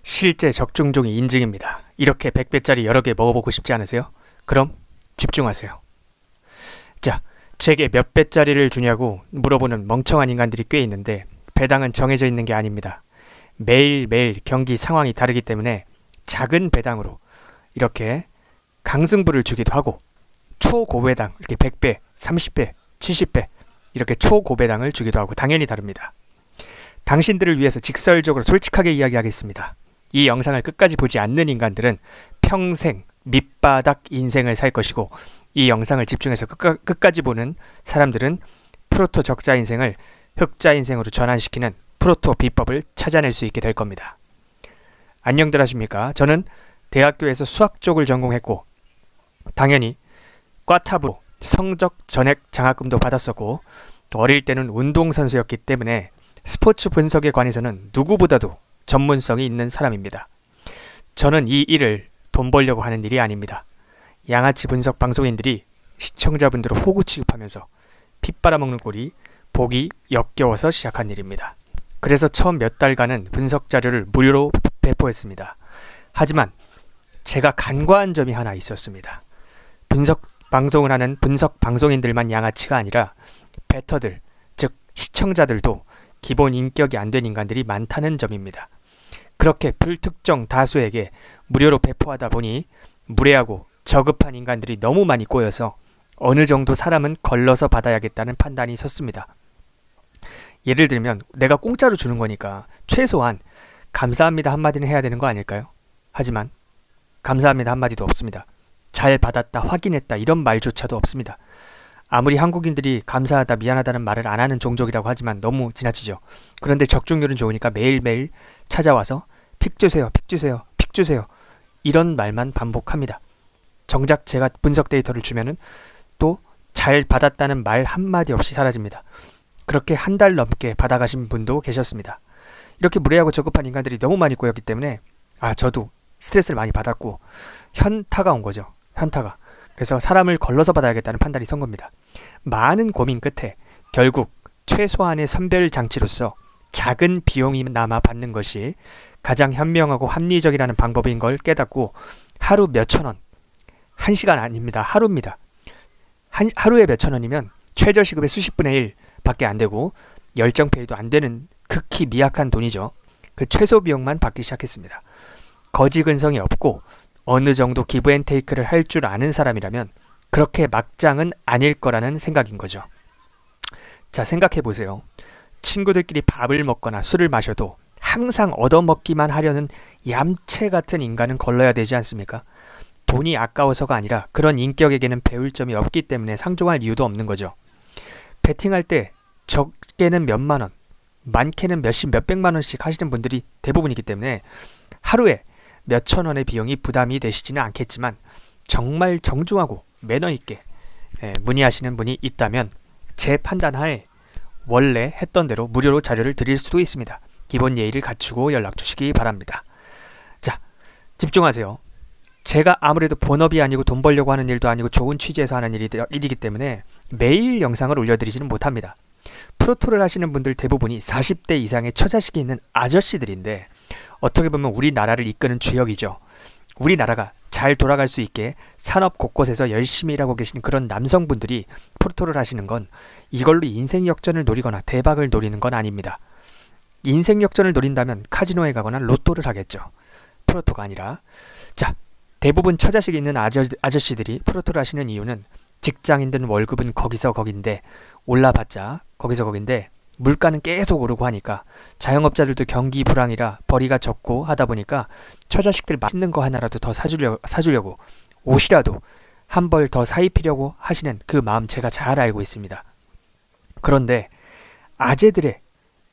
실제 적중종이 인증입니다. 이렇게 100배짜리 여러 개 먹어보고 싶지 않으세요? 그럼 집중하세요. 자, 제게 몇 배짜리를 주냐고 물어보는 멍청한 인간들이 꽤 있는데 배당은 정해져 있는 게 아닙니다. 매일매일 경기 상황이 다르기 때문에 작은 배당으로 이렇게 강승부를 주기도 하고 초고배당 이렇게 100배, 30배, 70배 이렇게 초고배당을 주기도 하고 당연히 다릅니다. 당신들을 위해서 직설적으로 솔직하게 이야기하겠습니다. 이 영상을 끝까지 보지 않는 인간들은 평생 밑바닥 인생을 살 것이고 이 영상을 집중해서 끝까지 보는 사람들은 프로토 적자 인생을 흑자 인생으로 전환시키는 프로토 비법을 찾아낼 수 있게 될 겁니다. 안녕들 하십니까? 저는 대학교에서 수학 쪽을 전공했고 당연히 과탑으로 성적 전액 장학금도 받았었고 또 어릴 때는 운동선수였기 때문에 스포츠 분석에 관해서는 누구보다도 전문성이 있는 사람입니다. 저는 이 일을 돈 벌려고 하는 일이 아닙니다. 양아치 분석 방송인들이 시청자분들을 호구 취급하면서 피 빨아먹는 꼴이 보기 역겨워서 시작한 일입니다. 그래서 처음 몇 달간은 분석 자료를 무료로 배포했습니다. 하지만 제가 간과한 점이 하나 있었습니다. 분석 방송을 하는 분석 방송인들만 양아치가 아니라 베터들, 즉 시청자들도 기본 인격이 안 된 인간들이 많다는 점입니다. 그렇게 불특정 다수에게 무료로 배포하다 보니 무례하고 저급한 인간들이 너무 많이 꼬여서 어느 정도 사람은 걸러서 받아야겠다는 판단이 섰습니다. 예를 들면 내가 공짜로 주는 거니까 최소한 감사합니다 한마디는 해야 되는 거 아닐까요? 하지만 감사합니다 한마디도 없습니다. 잘 받았다, 확인했다 이런 말조차도 없습니다. 아무리 한국인들이 감사하다, 미안하다는 말을 안 하는 종족이라고 하지만 너무 지나치죠. 그런데 적중률은 좋으니까 매일매일 찾아와서 픽 주세요, 픽 주세요, 픽 주세요 이런 말만 반복합니다. 정작 제가 분석 데이터를 주면은 또 잘 받았다는 말 한마디 없이 사라집니다. 그렇게 한 달 넘게 받아가신 분도 계셨습니다. 이렇게 무례하고 저급한 인간들이 너무 많이 꼬였기 때문에 저도 스트레스를 많이 받았고 현타가 온 거죠. 현타가. 그래서 사람을 걸러서 받아야겠다는 판단이 선 겁니다. 많은 고민 끝에 결국 최소한의 선별 장치로서 작은 비용이나마 받는 것이 가장 현명하고 합리적이라는 방법인 걸 깨닫고 하루 몇천 원, 1시간 아닙니다. 하루입니다. 하루에 몇천 원이면 최저시급의 수십 분의 1 밖에 안 되고 열정페이도 안 되는 극히 미약한 돈이죠. 그 최소 비용만 받기 시작했습니다. 거지 근성이 없고 어느 정도 기브앤테이크를 할 줄 아는 사람이라면 그렇게 막장은 아닐 거라는 생각인 거죠. 자, 생각해 보세요. 친구들끼리 밥을 먹거나 술을 마셔도 항상 얻어먹기만 하려는 얌체 같은 인간은 걸러야 되지 않습니까? 돈이 아까워서가 아니라 그런 인격에게는 배울 점이 없기 때문에 상종할 이유도 없는 거죠. 베팅할 때 적게는 몇만 원, 많게는 몇십, 몇백만 원씩 하시는 분들이 대부분이기 때문에 하루에 몇천 원의 비용이 부담이 되시지는 않겠지만 정말 정중하고 매너 있게 문의하시는 분이 있다면 제 판단하에 원래 했던 대로 무료로 자료를 드릴 수도 있습니다. 기본 예의를 갖추고 연락 주시기 바랍니다. 자, 집중하세요. 제가 아무래도 본업이 아니고 돈 벌려고 하는 일도 아니고 좋은 취지에서 하는 일이기 때문에 매일 영상을 올려드리지는 못합니다. 프로토를 하시는 분들 대부분이 40대 이상의 처자식이 있는 아저씨들인데 어떻게 보면 우리나라를 이끄는 주역이죠. 우리나라가 잘 돌아갈 수 있게 산업 곳곳에서 열심히 일하고 계신 그런 남성분들이 프로토를 하시는 건 이걸로 인생 역전을 노리거나 대박을 노리는 건 아닙니다. 인생 역전을 노린다면 카지노에 가거나 로또를 하겠죠. 프로토가 아니라. 자, 대부분 처자식이 있는 아저씨들이 프로토를 하시는 이유는 직장인들은 월급은 거기서 거긴데 올라봤자 거기서 거긴데 물가는 계속 오르고 하니까 자영업자들도 경기 불황이라 벌이가 적고 하다 보니까 처자식들 맛있는 거 하나라도 더 사주려고 옷이라도 한 벌 더 사입히려고 하시는 그 마음 제가 잘 알고 있습니다. 그런데 아재들의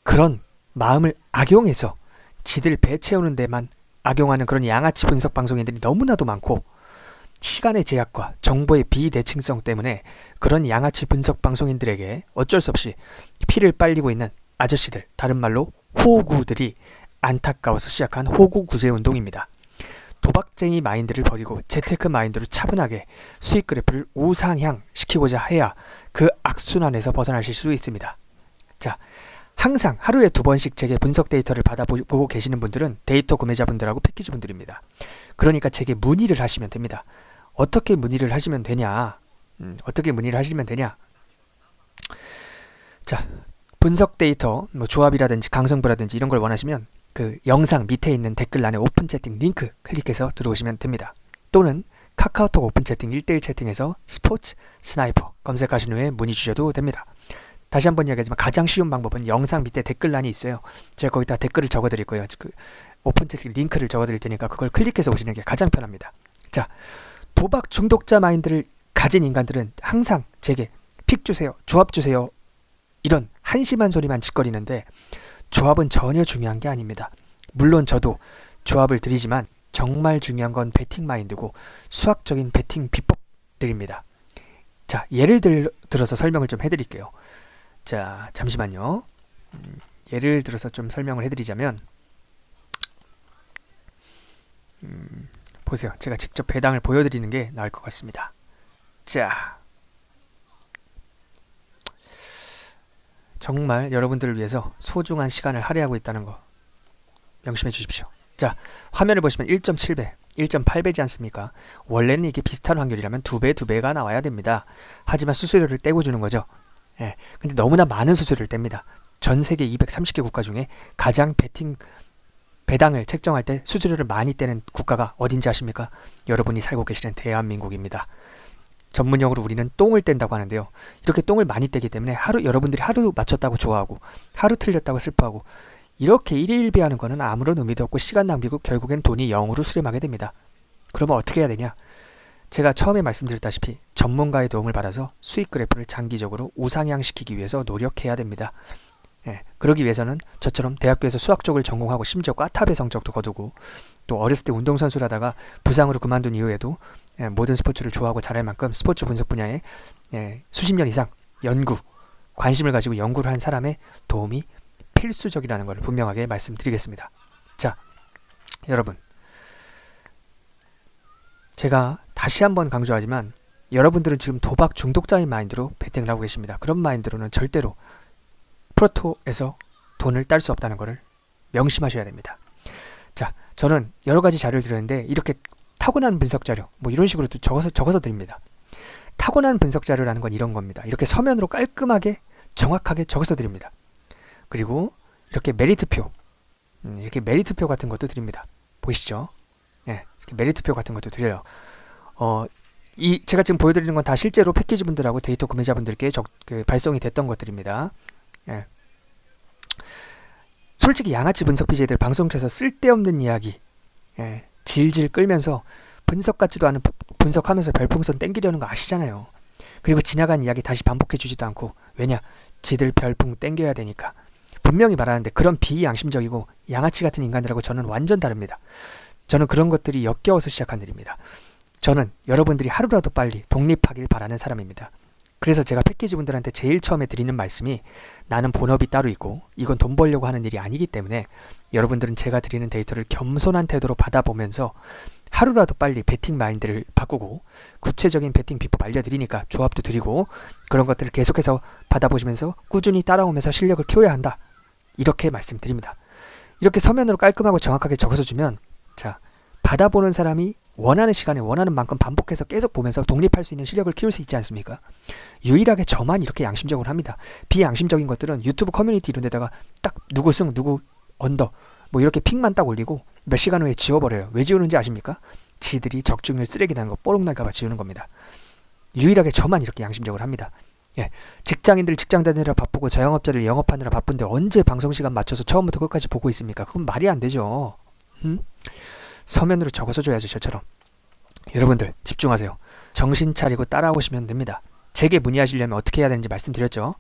그런 마음을 악용해서 지들 배 채우는 데만 악용하는 그런 양아치 분석 방송인들이 너무나도 많고 시간의 제약과 정보의 비대칭성 때문에 그런 양아치 분석 방송인들에게 어쩔 수 없이 피를 빨리고 있는 아저씨들, 다른 말로 호구들이 안타까워서 시작한 호구 구제 운동입니다. 도박쟁이 마인드를 버리고 재테크 마인드로 차분하게 수익 그래프를 우상향 시키고자 해야 그 악순환에서 벗어나실 수 있습니다. 자, 항상 하루에 2번씩 제게 분석 데이터를 받아보고 계시는 분들은 데이터 구매자분들하고 패키지 분들입니다. 그러니까 제게 문의를 하시면 됩니다. 어떻게 문의를 하시면 되냐? 어떻게 문의를 하시면 되냐? 자, 분석 데이터, 뭐 조합이라든지 강성부라든지 이런 걸 원하시면 그 영상 밑에 있는 댓글란에 오픈 채팅 링크 클릭해서 들어오시면 됩니다. 또는 카카오톡 오픈 채팅 1대1 채팅에서 스포츠 스나이퍼 검색하신 후에 문의 주셔도 됩니다. 다시 한번 이야기하지만 가장 쉬운 방법은 영상 밑에 댓글란이 있어요. 제가 거기다 댓글을 적어드릴 거예요. 그 오픈 채팅 링크를 적어드릴 테니까 그걸 클릭해서 오시는 게 가장 편합니다. 자, 도박 중독자 마인드를 가진 인간들은 항상 제게 픽 주세요, 조합 주세요, 이런 한심한 소리만 짓거리는데 조합은 전혀 중요한 게 아닙니다. 물론 저도 조합을 드리지만 정말 중요한 건 배팅 마인드고 수학적인 배팅 비법들입니다. 자, 예를 들어서 설명을 좀 해드릴게요. 자, 잠시만요. 예를 들어서 좀 설명을 해드리자면 보세요. 제가 직접 배당을 보여드리는 게 나을 것 같습니다. 자, 정말 여러분들을 위해서 소중한 시간을 할애하고 있다는 거 명심해 주십시오. 자, 화면을 보시면 1.7배, 1.8배지 않습니까? 원래는 이게 비슷한 확률이라면 2배가 나와야 됩니다. 하지만 수수료를 떼고 주는 거죠. 예, 근데 너무나 많은 수수료를 뗍니다. 전 세계 230개 국가 중에 가장 배당을 책정할 때 수수료를 많이 떼는 국가가 어딘지 아십니까? 여러분이 살고 계시는 대한민국입니다. 전문용어로 우리는 똥을 뗀다고 하는데요. 이렇게 똥을 많이 떼기 때문에 여러분들이 하루 맞췄다고 좋아하고 하루 틀렸다고 슬퍼하고 이렇게 일희일비하는 거는 아무런 의미도 없고 시간 낭비고 결국엔 돈이 0으로 수렴하게 됩니다. 그러면 어떻게 해야 되냐? 제가 처음에 말씀드렸다시피 전문가의 도움을 받아서 수익 그래프를 장기적으로 우상향시키기 위해서 노력해야 됩니다. 예, 그러기 위해서는 저처럼 대학교에서 수학 쪽을 전공하고 심지어 꽈탑의 성적도 거두고 또 어렸을 때 운동선수를 하다가 부상으로 그만둔 이후에도 모든 스포츠를 좋아하고 잘할 만큼 스포츠 분석 분야에 수십 년 이상 관심을 가지고 연구를 한 사람의 도움이 필수적이라는 것을 분명하게 말씀드리겠습니다. 자, 여러분, 제가 다시 한번 강조하지만 여러분들은 지금 도박 중독자의 마인드로 베팅을 하고 계십니다. 그런 마인드로는 절대로 프로토에서 돈을 딸 수 없다는 것을 명심하셔야 됩니다. 자, 저는 여러 가지 자료를 드렸는데 이렇게 타고난 분석 자료 뭐 이런 식으로 적어서 드립니다. 타고난 분석 자료라는 건 이런 겁니다. 이렇게 서면으로 깔끔하게 정확하게 적어서 드립니다. 그리고 이렇게 메리트표 같은 것도 드립니다. 보이시죠? 예, 이렇게 메리트표 같은 것도 드려요. 제가 지금 보여드리는 건 다 실제로 패키지 분들하고 데이터 구매자분들께 발송이 됐던 것들입니다. 예. 솔직히 양아치 분석 BJ들 방송에서 쓸데없는 이야기 질질 끌면서 분석 같지도 않은 분석하면서 별풍선 땡기려는 거 아시잖아요. 그리고 지나간 이야기 다시 반복해 주지도 않고 왜냐? 지들 별풍 땡겨야 되니까. 분명히 말하는데 그런 비양심적이고 양아치 같은 인간들하고 저는 완전 다릅니다. 저는 그런 것들이 역겨워서 시작한 일입니다. 저는 여러분들이 하루라도 빨리 독립하길 바라는 사람입니다. 그래서 제가 패키지 분들한테 제일 처음에 드리는 말씀이 나는 본업이 따로 있고 이건 돈 벌려고 하는 일이 아니기 때문에 여러분들은 제가 드리는 데이터를 겸손한 태도로 받아보면서 하루라도 빨리 베팅 마인드를 바꾸고 구체적인 베팅 비법 알려드리니까 조합도 드리고 그런 것들을 계속해서 받아보시면서 꾸준히 따라오면서 실력을 키워야 한다. 이렇게 말씀드립니다. 이렇게 서면으로 깔끔하고 정확하게 적어서 주면 자, 받아보는 사람이 원하는 시간에 원하는 만큼 반복해서 계속 보면서 독립할 수 있는 실력을 키울 수 있지 않습니까? 유일하게 저만 이렇게 양심적으로 합니다. 비양심적인 것들은 유튜브 커뮤니티 이런 데다가 딱 누구 승 누구 언더 뭐 이렇게 픽만 딱 올리고 몇 시간 후에 지워버려요. 왜 지우는지 아십니까? 지들이 적중률 쓰레기라는 거 뽀록날까봐 지우는 겁니다. 유일하게 저만 이렇게 양심적으로 합니다. 예, 직장인들 직장 다니느라 바쁘고 자영업자들 영업하느라 바쁜데 언제 방송시간 맞춰서 처음부터 끝까지 보고 있습니까? 그건 말이 안 되죠. 서면으로 적어서 줘야죠. 저처럼. 여러분들 집중하세요. 정신 차리고 따라오시면 됩니다. 제게 문의하시려면 어떻게 해야 되는지 말씀드렸죠.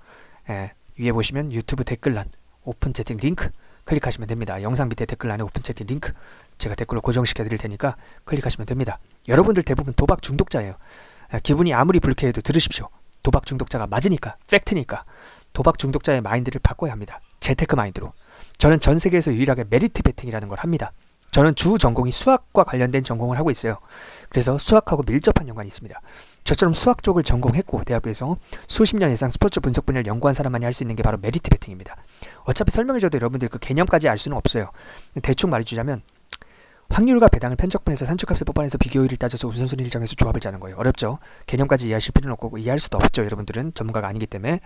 예, 위에 보시면 유튜브 댓글란 오픈 채팅 링크 클릭하시면 됩니다. 영상 밑에 댓글란에 오픈 채팅 링크 제가 댓글로 고정시켜 드릴 테니까 클릭하시면 됩니다. 여러분들 대부분 도박 중독자예요. 기분이 아무리 불쾌해도 들으십시오. 도박 중독자가 맞으니까 팩트니까 도박 중독자의 마인드를 바꿔야 합니다. 재테크 마인드로. 저는 전 세계에서 유일하게 메리트 베팅이라는 걸 합니다. 저는 주 전공이 수학과 관련된 전공을 하고 있어요. 그래서 수학하고 밀접한 연관이 있습니다. 저처럼 수학 쪽을 전공했고 대학교에서 수십 년 이상 스포츠 분석 분야를 연구한 사람만이 할 수 있는 게 바로 메리트 베팅입니다. 어차피 설명해줘도 여러분들 그 개념까지 알 수는 없어요. 대충 말해주자면 확률과 배당을 편적분해서 산출값을 뽑아내서 비교율을 따져서 우선순위를 정해서 조합을 짜는 거예요. 어렵죠? 개념까지 이해하실 필요는 없고 이해할 수도 없죠. 여러분들은 전문가가 아니기 때문에.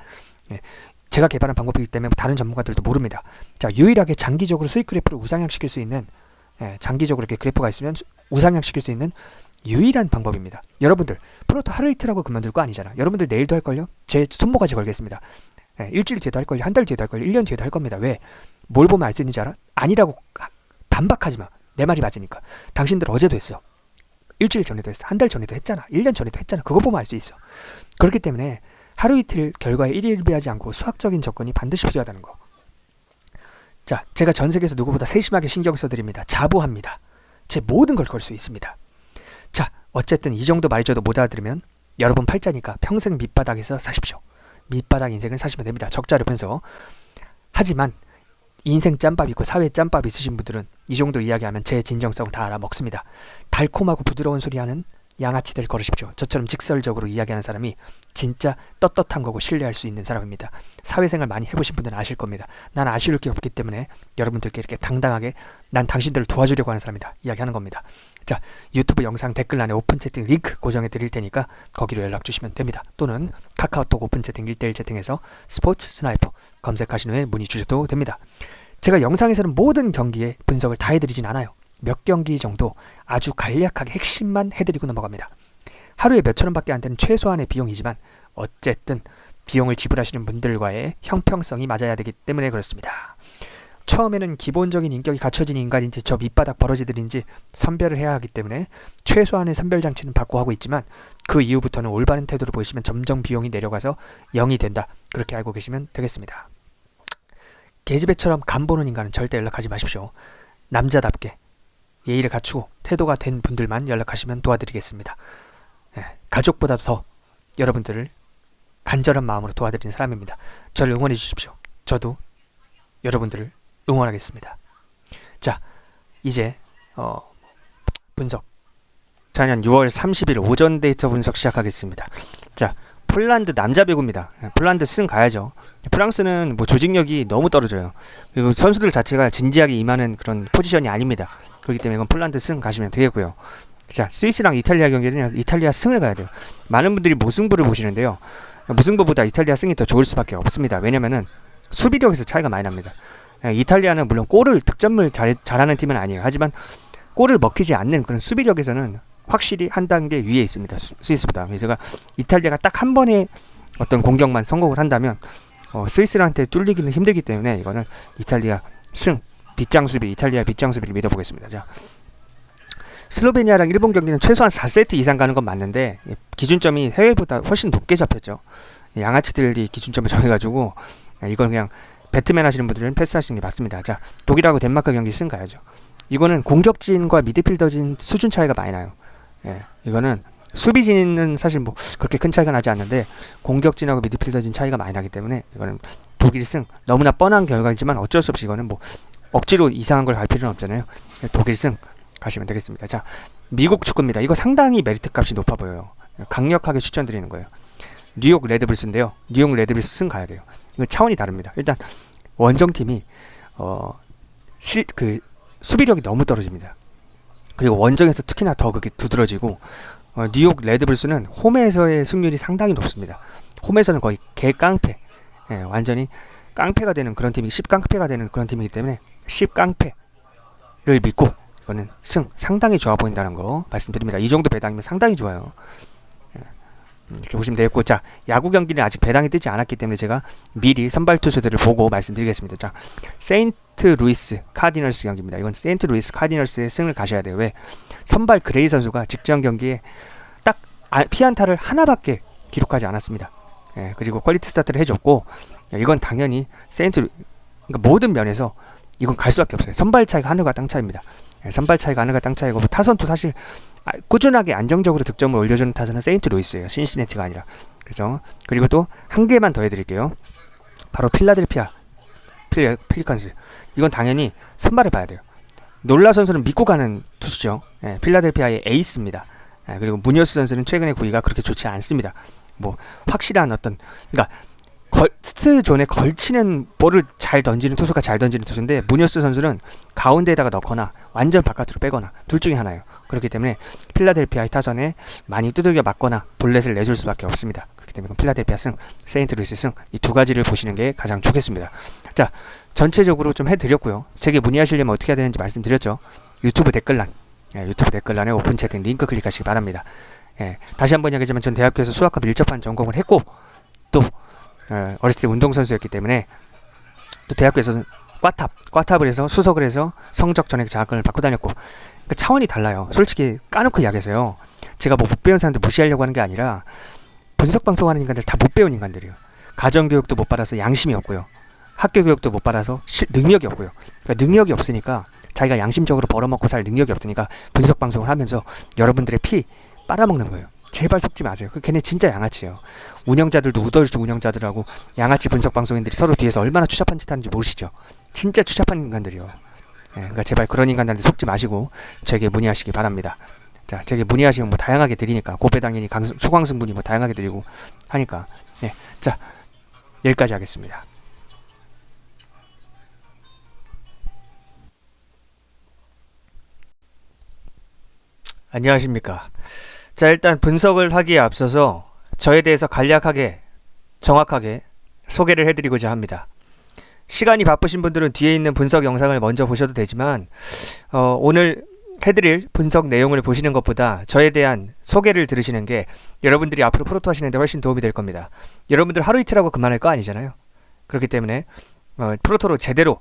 제가 개발한 방법이기 때문에 다른 전문가들도 모릅니다. 자, 유일하게 장기적으로 수익 그래프를 우상향시킬 수 있는 장기적으로 이렇게 그래프가 있으면 우상향시킬 수 있는 유일한 방법입니다. 여러분들 프로토 하루 이틀하고 그만둘 거 아니잖아. 여러분들 내일도 할 걸요? 제 손모가지 걸겠습니다. 일주일 뒤에도 할 걸요? 한 달 뒤에도 할 걸요? 1년 뒤에도 할 겁니다. 왜? 뭘 보면 알 수 있는지 알아? 아니라고 반박하지 마. 내 말이 맞으니까. 당신들 어제도 했어. 일주일 전에도 했어. 한 달 전에도 했잖아. 1년 전에도 했잖아. 그거 보면 알 수 있어. 그렇기 때문에 하루 이틀 결과에 일희일비하지 않고 수학적인 접근이 반드시 필요하다는 거. 자, 제가 전 세계에서 누구보다 세심하게 신경 써드립니다. 자부합니다. 제 모든 걸 걸 수 있습니다. 자, 어쨌든 이 정도 말해줘도 못 알아들으면 여러분 팔자니까 평생 밑바닥에서 사십시오. 밑바닥 인생을 사시면 됩니다. 적자를 보면서. 하지만 인생 짬밥 있고 사회 짬밥 있으신 분들은 이 정도 이야기하면 제 진정성 다 알아먹습니다. 달콤하고 부드러운 소리하는 양아치들 걸으십시오. 저처럼 직설적으로 이야기하는 사람이 진짜 떳떳한 거고 신뢰할 수 있는 사람입니다. 사회생활 많이 해보신 분들은 아실 겁니다. 난 아쉬울 게 없기 때문에 여러분들께 이렇게 당당하게 난 당신들을 도와주려고 하는 사람이다 이야기하는 겁니다. 자, 유튜브 영상 댓글란에 오픈 채팅 링크 고정해 드릴 테니까 거기로 연락 주시면 됩니다. 또는 카카오톡 오픈 채팅 1대1 채팅에서 스포츠 스나이퍼 검색하신 후에 문의 주셔도 됩니다. 제가 영상에서는 모든 경기의 분석을 다 해드리진 않아요. 몇 경기 정도 아주 간략하게 핵심만 해드리고 넘어갑니다. 하루에 몇천 원밖에 안 되는 최소한의 비용이지만 어쨌든 비용을 지불하시는 분들과의 형평성이 맞아야 되기 때문에 그렇습니다. 처음에는 기본적인 인격이 갖춰진 인간인지 저 밑바닥 버러지들인지 선별을 해야 하기 때문에 최소한의 선별장치는 받고 하고 있지만 그 이후부터는 올바른 태도를 보이시면 점점 비용이 내려가서 0이 된다. 그렇게 알고 계시면 되겠습니다. 계집애처럼 간보는 인간은 절대 연락하지 마십시오. 남자답게 예의를 갖추고 태도가 된 분들만 연락하시면 도와드리겠습니다. 가족보다 더 여러분들을 간절한 마음으로 도와드리는 사람입니다. 저를 응원해 주십시오. 저도 여러분들을 응원하겠습니다. 자, 이제 분석. 작년 6월 30일 오전 데이터 분석 시작하겠습니다. 자, 폴란드 남자 배구입니다. 폴란드 승 가야죠. 프랑스는 뭐 조직력이 너무 떨어져요. 그리고 선수들 자체가 진지하게 임하는 그런 포지션이 아닙니다. 그렇기 때문에 이건 폴란드 승 가시면 되겠고요. 자, 스위스랑 이탈리아 경기는 이탈리아 승을 가야 돼요. 많은 분들이 무승부를 보시는데요. 무승부보다 이탈리아 승이 더 좋을 수밖에 없습니다. 왜냐면은 수비력에서 차이가 많이 납니다. 이탈리아는 물론 골을 득점을 잘하는 팀은 아니에요. 하지만 골을 먹히지 않는 그런 수비력에서는 확실히 한 단계 위에 있습니다. 스위스보다. 그래서 제가 이탈리아가 딱 한 번의 어떤 공격만 성공을 한다면 스위스한테 뚫리기는 힘들기 때문에 이거는 이탈리아 승, 빗장 수비, 이탈리아 빗장 수비를 믿어보겠습니다. 자, 슬로베니아랑 일본 경기는 최소한 4세트 이상 가는 건 맞는데 기준점이 해외보다 훨씬 높게 잡혔죠. 양아치들이 기준점을 정해가지고 이건 그냥 배트맨 하시는 분들은 패스하시는 게 맞습니다. 자, 독일하고 덴마크 경기 승 가야죠. 이거는 공격진과 미드필더진 수준 차이가 많이 나요. 이거는 수비진은 사실 뭐 그렇게 큰 차이가 나지 않는데 공격진하고 미드필더진 차이가 많이 나기 때문에 이거는 독일 승, 너무나 뻔한 결과이지만 어쩔 수 없이 이거는 뭐 억지로 이상한 걸 갈 필요는 없잖아요. 독일 승 가시면 되겠습니다. 자, 미국 축구입니다. 이거 상당히 메리트 값이 높아 보여요. 강력하게 추천드리는 거예요. 뉴욕 레드불스인데요. 뉴욕 레드불스 승 가야 돼요. 이거 차원이 다릅니다. 일단 원정팀이 수비력이 너무 떨어집니다. 그리고 원정에서 특히나 더 그게 두드러지고 뉴욕 레드불스는 홈에서의 승률이 상당히 높습니다. 홈에서는 거의 개깡패, 완전히 깡패가 되는 그런 팀이 10깡패가 되는 그런 팀이기 때문에 10깡패를 믿고 이거는 승 상당히 좋아 보인다는 거 말씀드립니다. 이 정도 배당이면 상당히 좋아요. 이렇게 보시면 되겠고, 자, 야구 경기는 아직 배당이 뜨지 않았기 때문에 제가 미리 선발 투수들을 보고 말씀드리겠습니다. 자, 세인트 루이스 카디널스 경기입니다. 이건 세인트 루이스 카디널스의 승을 가셔야 돼요. 왜? 선발 그레이 선수가 직전 경기에 딱 피안타를 하나밖에 기록하지 않았습니다. 그리고 퀄리티 스타트를 해줬고, 이건 당연히 그러니까 모든 면에서 이건 갈 수밖에 없어요. 선발 차이가 하늘과 땅 차이입니다. 선발 차이가 하늘과 땅 차이고, 타선도 사실 꾸준하게 안정적으로 득점을 올려주는 타선은 세인트 루이스예요. 신시내티가 아니라. 그래서 그리고 또 한 개만 더 해드릴게요. 바로 필라델피아 필리컨스. 이건 당연히 선발을 봐야 돼요. 놀라 선수는 믿고 가는 투수죠. 예, 필라델피아의 에이스입니다. 예, 그리고 무니어스 선수는 최근에 구위가 그렇게 좋지 않습니다. 뭐 확실한 어떤 그러니까 스트 존에 걸치는 볼을 잘 던지는 투수가 잘 던지는 투수인데 무니어스 선수는 가운데에다가 넣거나 완전 바깥으로 빼거나 둘 중에 하나예요. 그렇기 때문에 필라델피아의 타선에 많이 두들겨 맞거나 볼넷을 내줄 수밖에 없습니다. 그렇기 때문에 필라델피아 승, 세인트루이스 승 이 두 가지를 보시는 게 가장 좋겠습니다. 자, 전체적으로 좀 해드렸고요. 제게 문의하시려면 어떻게 해야 되는지 말씀드렸죠. 유튜브 댓글란, 유튜브 댓글란에 오픈 채팅 링크 클릭하시기 바랍니다. 다시 한번 이야기하지만 전 대학교에서 수학과 밀접한 전공을 했고 또 어렸을 때 운동선수였기 때문에 또 대학교에서 꽈탑을 해서 수석을 해서 성적 전액 장학금을 받고 다녔고 그러니까 차원이 달라요. 솔직히 까놓고 이야기해서요. 제가 뭐 못 배운 사람들 무시하려고 하는 게 아니라 분석방송하는 인간들 다 못 배운 인간들이에요. 가정교육도 못 받아서 양심이 없고요. 학교교육도 못 받아서 능력이 없고요. 그러니까 능력이 없으니까 자기가 양심적으로 벌어먹고 살 능력이 없으니까 분석방송을 하면서 여러분들의 피 빨아먹는 거예요. 제발 속지 마세요. 걔네 진짜 양아치예요. 운영자들도 우덜주 운영자들하고 양아치 분석방송인들이 서로 뒤에서 얼마나 추잡한 짓 하는지 모르시죠. 진짜 추잡한 인간들이요. 그러니까 제발 그런 인간들한테 속지 마시고 제게 문의하시기 바랍니다. 자, 제게 문의하시면 뭐 다양하게 드리니까 고배당연히 초광승분이 뭐 다양하게 드리고 하니까 자, 여기까지 하겠습니다. 안녕하십니까. 자, 일단 분석을 하기에 앞서서 저에 대해서 간략하게 정확하게 소개를 해드리고자 합니다. 시간이 바쁘신 분들은 뒤에 있는 분석 영상을 먼저 보셔도 되지만 오늘 해드릴 분석 내용을 보시는 것보다 저에 대한 소개를 들으시는 게 여러분들이 앞으로 프로토 하시는데 훨씬 도움이 될 겁니다. 여러분들 하루 이틀 하고 그만할 거 아니잖아요. 그렇기 때문에 프로토로 제대로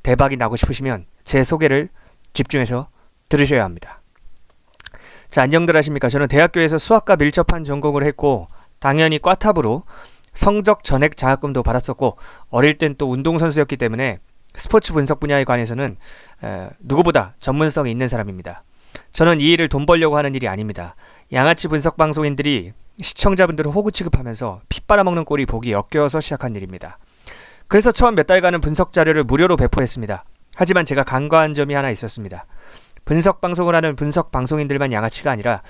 대박이 나고 싶으시면 제 소개를 집중해서 들으셔야 합니다. 자, 안녕들 하십니까. 저는 대학교에서 수학과 밀접한 전공을 했고 당연히 꽈탑으로 성적 전액 장학금도 받았었고 어릴 땐 또 운동선수였기 때문에 스포츠 분석 분야에 관해서는 누구보다 전문성이 있는 사람입니다. 저는 이 일을 돈 벌려고 하는 일이 아닙니다. 양아치 분석 방송인들이 시청자분들을 호구 취급하면서 피 빨아먹는 꼴이 보기 역겨워서 시작한 일입니다. 그래서 처음 몇 달간은 분석 자료를 무료로 배포했습니다. 하지만 제가 간과한 점이 하나 있었습니다. 분석 방송을 하는 분석 방송인들만 양아치가 아니라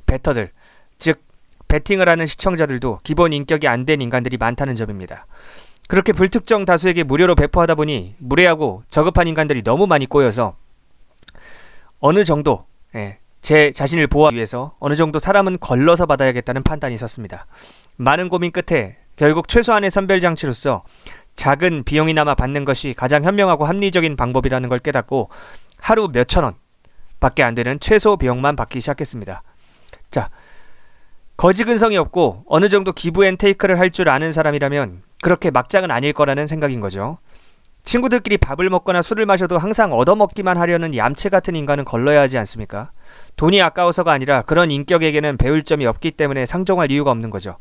베터들, 즉 베팅을 하는 시청자들도 기본 인격이 안 된 인간들이 많다는 점입니다. 그렇게 불특정 다수에게 무료로 배포하다 보니 무례하고 저급한 인간들이 너무 많이 꼬여서 어느 정도 제 자신을 보호하기 위해서 어느 정도 사람은 걸러서 받아야겠다는 판단이 섰습니다. 많은 고민 끝에 결국 최소한의 선별장치로서 작은 비용이나마 받는 것이 가장 현명하고 합리적인 방법이라는 걸 깨닫고 하루 몇천 원 밖에 안 되는 최소 비용만 받기 시작했습니다. 자, 거지 근성이 없고 어느 정도 기브 앤 테이크를 할 줄 아는 사람이라면 그렇게 막장은 아닐 거라는 생각인 거죠. 친구들끼리 밥을 먹거나 술을 마셔도 항상 얻어먹기만 하려는 얌체 같은 인간은 걸러야 하지 않습니까? 돈이 아까워서가 아니라 그런 인격에게는 배울 점이 없기 때문에 상종할 이유가 없는 거죠.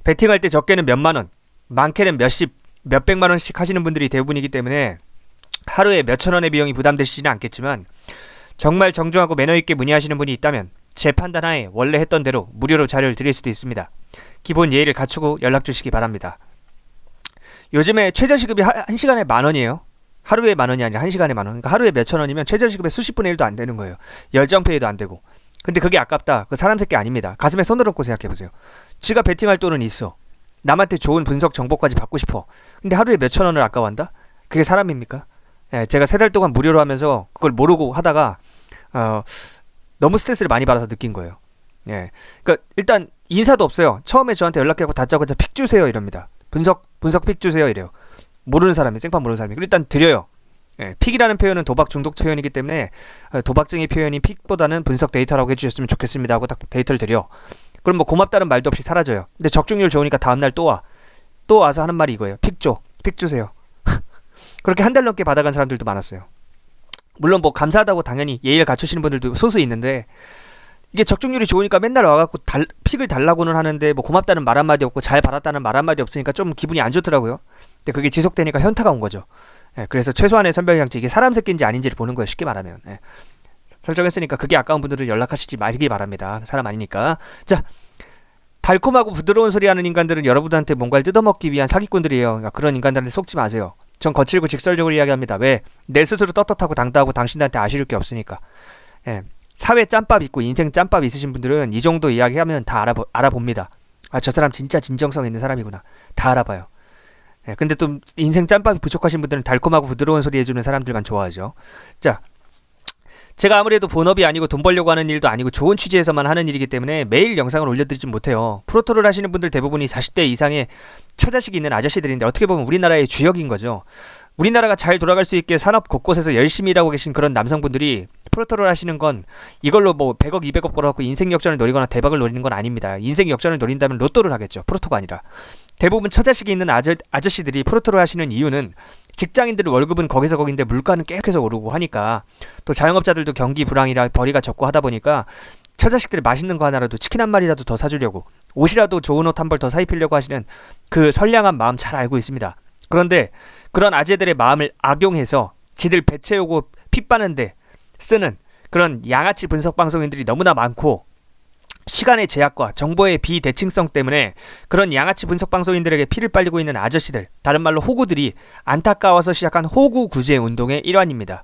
베팅할 때 적게는 몇만 원, 많게는 몇백만 원씩 하시는 분들이 대부분이기 때문에 하루에 몇천 원의 비용이 부담되시지는 않겠지만 정말 정중하고 매너있게 문의하시는 분이 있다면 제 판단하에 원래 했던 대로 무료로 자료를 드릴 수도 있습니다. 기본 예의를 갖추고 연락주시기 바랍니다. 요즘에 최저시급이 1시간에 만원이에요. 하루에 만원이 아니라 1시간에 만원. 그러니까 하루에 몇천 원이면 최저시급의 수십 분의 1도 안 되는 거예요. 열정페이도 안 되고. 근데 그게 아깝다. 그 사람 새끼 아닙니다. 가슴에 손을 얹고 생각해보세요. 지가 베팅할 돈은 있어. 남한테 좋은 분석 정보까지 받고 싶어. 근데 하루에 몇천 원을 아까워한다? 그게 사람입니까? 제가 3달 동안 무료로 하면서 그걸 모르고 하다가 너무 스트레스를 많이 받아서 느낀 거예요. 그러니까 일단 인사도 없어요. 처음에 저한테 연락해서 다짜고짜 픽 주세요 이럽니다. 분석 픽 주세요 이래요. 모르는 사람이 생판 모르는 사람이 일단 드려요. 픽이라는 표현은 도박 중독 표현이기 때문에 도박쟁이 표현인 픽보다는 분석 데이터라고 해주셨으면 좋겠습니다 하고 딱 데이터를 드려. 그럼 뭐 고맙다는 말도 없이 사라져요. 근데 적중률 좋으니까 다음날 또 와서 하는 말이 이거예요. 픽 주세요. 그렇게 한 달 넘게 받아간 사람들도 많았어요. 물론 뭐 감사하다고 당연히 예의를 갖추시는 분들도 소수 있는데 이게 적중률이 좋으니까 맨날 와갖고 픽을 달라고는 하는데 뭐 고맙다는 말 한마디 없고 잘 받았다는 말 한마디 없으니까 좀 기분이 안 좋더라고요. 근데 그게 지속되니까 현타가 온 거죠. 그래서 최소한의 선별장치, 이게 사람 새끼인지 아닌지를 보는 거예요. 쉽게 말하면. 설정했으니까 그게 아까운 분들은 연락하시지 말기 바랍니다. 사람 아니니까. 자, 달콤하고 부드러운 소리 하는 인간들은 여러분한테 뭔가를 뜯어먹기 위한 사기꾼들이에요. 그러니까 그런 인간들한테 속지 마세요. 전 거칠고 직설적으로 이야기합니다. 왜? 내 스스로 떳떳하고 당당하고 당신들한테 아쉬울 게 없으니까. 예. 사회 짬밥 있고 인생 짬밥 있으신 분들은 이 정도 이야기하면 다 알아봅니다. 아, 저 사람 진짜 진정성 있는 사람이구나. 다 알아봐요. 예. 근데 또 인생 짬밥이 부족하신 분들은 달콤하고 부드러운 소리 해주는 사람들만 좋아하죠. 자, 제가 아무래도 본업이 아니고 돈 벌려고 하는 일도 아니고 좋은 취지에서만 하는 일이기 때문에 매일 영상을 올려드리진 못해요. 프로토를 하시는 분들 대부분이 40대 이상의 처자식이 있는 아저씨들인데 어떻게 보면 우리나라의 주역인 거죠. 우리나라가 잘 돌아갈 수 있게 산업 곳곳에서 열심히 일하고 계신 그런 남성분들이 프로토를 하시는 건 이걸로 뭐 100억 200억 벌어갖고 인생 역전을 노리거나 대박을 노리는 건 아닙니다. 인생 역전을 노린다면 로또를 하겠죠. 프로토가 아니라. 대부분 처자식이 있는 아저씨들이 프로토를 하시는 이유는 직장인들 월급은 거기서 거긴데 물가는 계속해서 오르고 하니까, 또 자영업자들도 경기 불황이라 벌이가 적고 하다 보니까 처자식들이 맛있는 거 하나라도 치킨 한 마리라도 더 사주려고, 옷이라도 좋은 옷 한 벌 더 사입히려고 하시는 그 선량한 마음 잘 알고 있습니다. 그런데 그런 아재들의 마음을 악용해서 지들 배 채우고 피 빠는데 쓰는 그런 양아치 분석 방송인들이 너무나 많고, 시간의 제약과 정보의 비대칭성 때문에 그런 양아치 분석 방송인들에게 피를 빨리고 있는 아저씨들, 다른 말로 호구들이 안타까워서 시작한 호구 구제 운동의 일환입니다.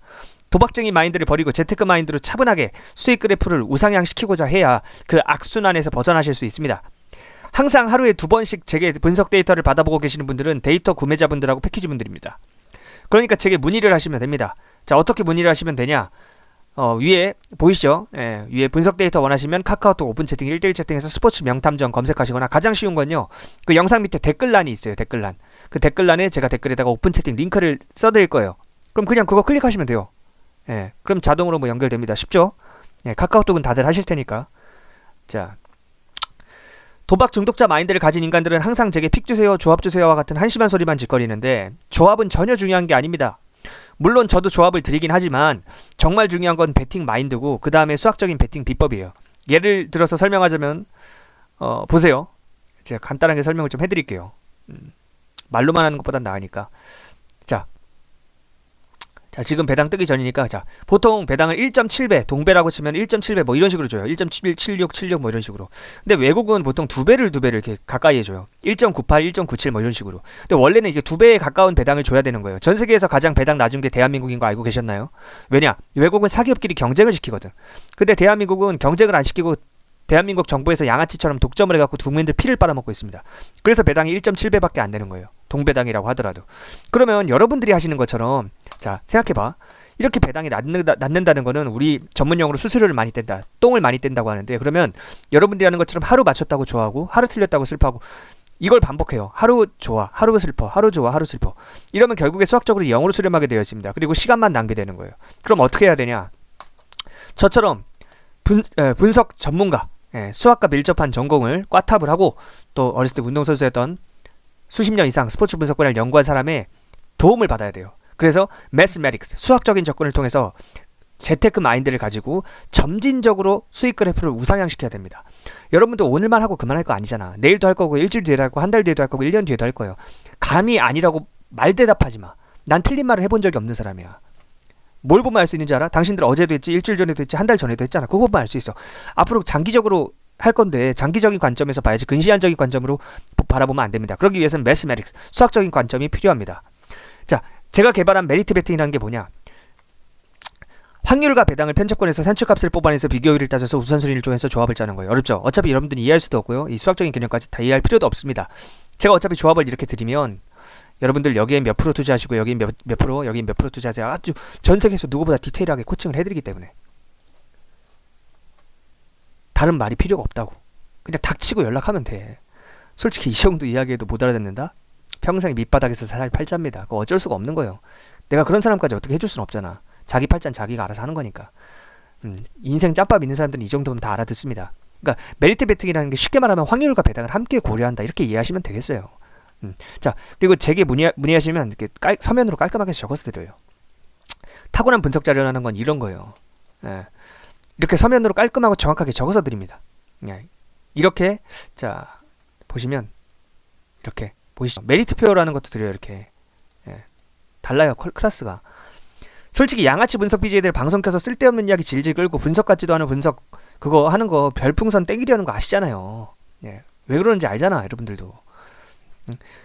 도박쟁이 마인드를 버리고 재테크 마인드로 차분하게 수익 그래프를 우상향시키고자 해야 그 악순환에서 벗어나실 수 있습니다. 항상 하루에 2번씩 제게 분석 데이터를 받아보고 계시는 분들은 데이터 구매자분들하고 패키지분들입니다. 그러니까 제게 문의를 하시면 됩니다. 자, 어떻게 문의를 하시면 되냐? 위에 보이시죠? 예, 위에 분석 데이터 원하시면 카카오톡 오픈 채팅 1대1 채팅에서 스포츠 명탐정 검색하시거나, 가장 쉬운 건요, 그 영상 밑에 댓글란이 있어요. 댓글란. 그 댓글란에 제가 댓글에다가 오픈 채팅 링크를 써드릴 거예요. 그럼 그냥 그거 클릭하시면 돼요. 예, 그럼 자동으로 뭐 연결됩니다. 쉽죠? 예, 카카오톡은 다들 하실 테니까. 자, 도박 중독자 마인드를 가진 인간들은 항상 제게 픽 주세요, 조합 주세요와 같은 한심한 소리만 짓거리는데, 조합은 전혀 중요한 게 아닙니다. 물론 저도 조합을 드리긴 하지만 정말 중요한 건 배팅 마인드고, 그 다음에 수학적인 배팅 비법이에요. 예를 들어서 설명하자면 보세요. 제가 간단하게 설명을 좀 해드릴게요. 말로만 하는 것보단 나으니까. 자, 지금 배당 뜨기 전이니까, 자, 보통 배당을 1.7배, 동배라고 치면 1.7배 뭐 이런 식으로 줘요. 1.76 뭐 이런 식으로. 근데 외국은 보통 2배를 이렇게 가까이 해줘요. 1.98, 1.97 뭐 이런 식으로. 근데 원래는 이게 2배에 가까운 배당을 줘야 되는 거예요. 전 세계에서 가장 배당 낮은 게 대한민국인 거 알고 계셨나요? 왜냐? 외국은 사기업끼리 경쟁을 시키거든. 근데 대한민국은 경쟁을 안 시키고 대한민국 정부에서 양아치처럼 독점을 해갖고 국민들 피를 빨아먹고 있습니다. 그래서 배당이 1.7배밖에 안 되는 거예요. 동배당이라고 하더라도. 그러면 여러분들이 하시는 것처럼, 자, 생각해봐. 이렇게 배당이 낮는다는 거는 우리 전문용어로 수수료를 많이 뗀다, 똥을 많이 뗀다고 하는데, 그러면 여러분들이 하는 것처럼 하루 맞췄다고 좋아하고 하루 틀렸다고 슬퍼하고 이걸 반복해요. 하루 좋아, 하루 슬퍼, 하루 좋아, 하루 슬퍼. 이러면 결국에 수학적으로 0으로 수렴하게 되어 있습니다. 그리고 시간만 낭비되는 거예요. 그럼 어떻게 해야 되냐? 저처럼 분석 전문가, 수학과 밀접한 전공을 꽈탑을 하고, 또 어렸을 때 운동선수였던 수십 년 이상 스포츠 분석 분야를 연구한 사람의 도움을 받아야 돼요. 그래서 매스매틱스, 수학적인 접근을 통해서 재테크 마인드를 가지고 점진적으로 수익 그래프를 우상향시켜야 됩니다. 여러분도 오늘만 하고 그만할 거 아니잖아. 내일도 할 거고, 일주일 뒤에도 할 거고, 한 달 뒤에도 할 거고, 1년 뒤에도 할 거예요. 감이 아니라고 말대답하지 마. 난 틀린 말을 해본 적이 없는 사람이야. 뭘 보면 알 수 있는지 알아? 당신들 어제도 했지, 일주일 전에도 했지, 한 달 전에도 했잖아. 그거 보면 알 수 있어. 앞으로 장기적으로 할 건데 장기적인 관점에서 봐야지 근시안적인 관점으로 바라보면 안 됩니다. 그러기 위해서는 매스매틱스, 수학적인 관점이 필요합니다. 자, 제가 개발한 메리트 베팅이라는 게 뭐냐? 확률과 배당을 편집권에서 산출값을 뽑아내서 비교율을 따져서 우선순위를 정해서 조합을 짜는 거예요. 어렵죠? 어차피 여러분들이 이해할 수도 없고요. 이 수학적인 개념까지 다 이해할 필요도 없습니다. 제가 어차피 조합을 이렇게 드리면 여러분들 여기에 몇 프로 투자하시고, 여기에 몇 프로, 여기에 몇 프로 투자하세요. 아주 전 세계에서 누구보다 디테일하게 코칭을 해드리기 때문에 다른 말이 필요가 없다고. 그냥 닥치고 연락하면 돼. 솔직히 이 정도 이야기해도 못 알아듣는다? 평생 밑바닥에서 살 팔자입니다. 그거 어쩔 수가 없는 거예요. 내가 그런 사람까지 어떻게 해줄 수는 없잖아. 자기 팔자는 자기가 알아서 하는 거니까. 인생 짬밥 있는 사람들은 이 정도면 다 알아듣습니다. 그러니까 메리트 베팅이라는 게 쉽게 말하면 확률과 배당을 함께 고려한다, 이렇게 이해하시면 되겠어요. 자, 그리고 제게 문의하시면 이렇게 서면으로 깔끔하게 적어서 드려요. 타고난 분석 자료라는 건 이런 거예요. 이렇게 서면으로 깔끔하고 정확하게 적어서 드립니다. 이렇게, 자, 보시면 이렇게 보이시죠? 메리트표라는 것도 드려요. 이렇게. 달라요, 클래스가. 솔직히 양아치 분석 BJ들 방송 켜서 쓸데없는 이야기 질질 끌고 분석 같지도 않은 분석 그거 하는 거 별풍선 땡기려는 거 아시잖아요. 왜 그러는지 알잖아, 여러분들도.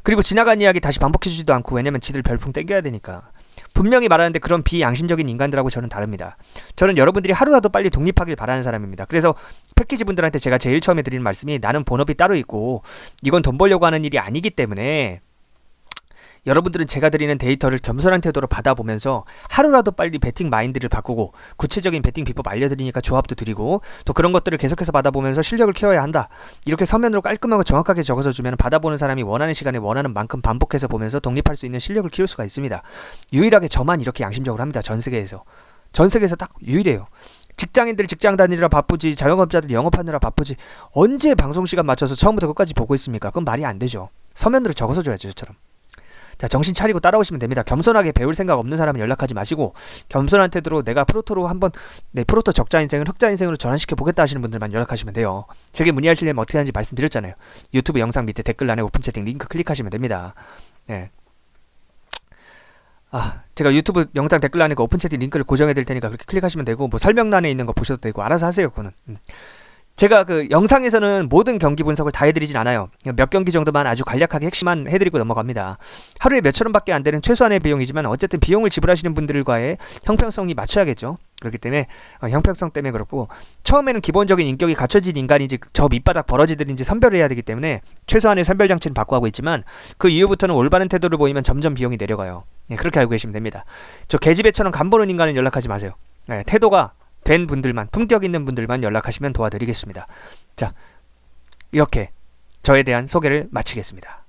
그리고 지나간 이야기 다시 반복해주지도 않고, 왜냐면 지들 별풍 땡겨야 되니까. 분명히 말하는데 그런 비양심적인 인간들하고 저는 다릅니다. 저는 여러분들이 하루라도 빨리 독립하길 바라는 사람입니다. 그래서 패키지 분들한테 제가 제일 처음에 드리는 말씀이, 나는 본업이 따로 있고 이건 돈 벌려고 하는 일이 아니기 때문에 여러분들은 제가 드리는 데이터를 겸손한 태도로 받아보면서 하루라도 빨리 베팅 마인드를 바꾸고, 구체적인 베팅 비법 알려드리니까 조합도 드리고, 또 그런 것들을 계속해서 받아보면서 실력을 키워야 한다, 이렇게 서면으로 깔끔하고 정확하게 적어서 주면 받아보는 사람이 원하는 시간에 원하는 만큼 반복해서 보면서 독립할 수 있는 실력을 키울 수가 있습니다. 유일하게 저만 이렇게 양심적으로 합니다. 전 세계에서 딱 유일해요. 직장인들 직장 다니느라 바쁘지, 자영업자들 영업하느라 바쁘지, 언제 방송시간 맞춰서 처음부터 끝까지 보고 있습니까? 그건 말이 안 되죠. 서면으로 적어서 줘야죠, 저처럼. 자, 정신 차리고 따라오시면 됩니다. 겸손하게 배울 생각 없는 사람은 연락하지 마시고, 겸손한 태도로 내가 프로토로 한번 내 프로토 적자 인생을 흑자 인생으로 전환시켜 보겠다 하시는 분들만 연락하시면 돼요. 제게 문의하시려면 어떻게 하는지 말씀드렸잖아요. 유튜브 영상 밑에 댓글란에 오픈 채팅 링크 클릭하시면 됩니다. 네. 제가 유튜브 영상 댓글란에 그 오픈 채팅 링크를 고정해 드릴 테니까 그렇게 클릭하시면 되고, 뭐 설명란에 있는 거 보셔도 되고, 알아서 하세요. 그거는. 제가 그 영상에서는 모든 경기 분석을 다 해드리진 않아요. 몇 경기 정도만 아주 간략하게 핵심만 해드리고 넘어갑니다. 하루에 몇천 원밖에 안 되는 최소한의 비용이지만 어쨌든 비용을 지불하시는 분들과의 형평성이 맞춰야겠죠. 그렇기 때문에 형평성 때문에 그렇고, 처음에는 기본적인 인격이 갖춰진 인간인지 저 밑바닥 버러지들인지 선별을 해야 되기 때문에 최소한의 선별 장치는 바꿔하고 있지만, 그 이후부터는 올바른 태도를 보이면 점점 비용이 내려가요. 그렇게 알고 계시면 됩니다. 저 계집애처럼 간보는 인간은 연락하지 마세요. 태도가 된 분들만, 품격 있는 분들만 연락하시면 도와드리겠습니다. 자, 이렇게 저에 대한 소개를 마치겠습니다.